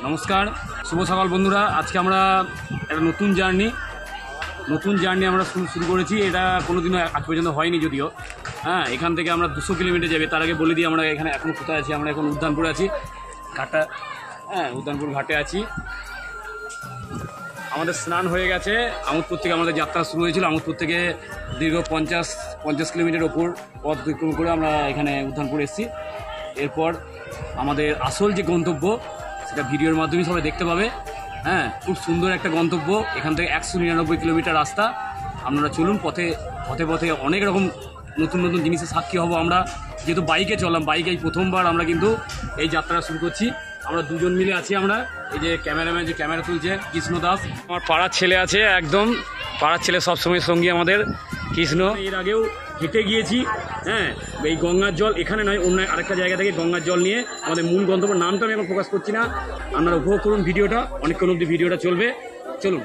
নমস্কার, শুভ সকাল বন্ধুরা। আজকে আমরা একটা নতুন জার্নি আমরা শুরু করেছি। এটা কোনোদিনও আজ পর্যন্ত হয়নি যদিও। হ্যাঁ, এখান থেকে আমরা 200 কিলোমিটার যাবে। তার আগে বলে দিই আমরা এখানে এখন কোথায় আছি। আমরা এখন উদ্যানপুরে আছি, ঘাটটা। হ্যাঁ, উদ্যানপুর ঘাটে আছি। আমাদের স্নান হয়ে গেছে। আমোদপুর থেকে আমাদের যাত্রা শুরু হয়েছিল। আমোদপুর থেকে দীর্ঘ 50 কিলোমিটার ওপর পথ অতিক্রম করে আমরা এখানে উদ্যানপুর এসেছি। এরপর আমাদের আসল যে গন্তব্য সেটা ভিডিওর মাধ্যমে সবাই দেখতে পাবে। হ্যাঁ, খুব সুন্দর একটা গন্তব্য। এখান থেকে 199 কিলোমিটার রাস্তা। আপনারা চলুন, পথে অনেক রকম নতুন জিনিসের সাক্ষী হব আমরা। যেহেতু বাইকে চললাম, বাইকে প্রথমবার আমরা কিন্তু এই যাত্রা শুরু করছি। আমরা দুজন মিলে আছি। আমরা এই যে ক্যামেরাম্যান যে ক্যামেরা তুলছে কৃষ্ণ দাস, আমার পাড়ার ছেলে আছে, একদম পাড়ার ছেলে, সবসময় সঙ্গী আমাদের কৃষ্ণ। এর আগেও হেঁটে গিয়েছি। হ্যাঁ, এই গঙ্গার জল এখানে নয়, অন্য আরেকটা জায়গা থেকে গঙ্গার জল নিয়ে আমাদের মূল গন্তব্য। নামটা আমি এখন প্রকাশ করছি না, আপনারা উপভোগ করুন ভিডিওটা। অনেকক্ষণ অবধি ভিডিওটা চলবে, চলুন।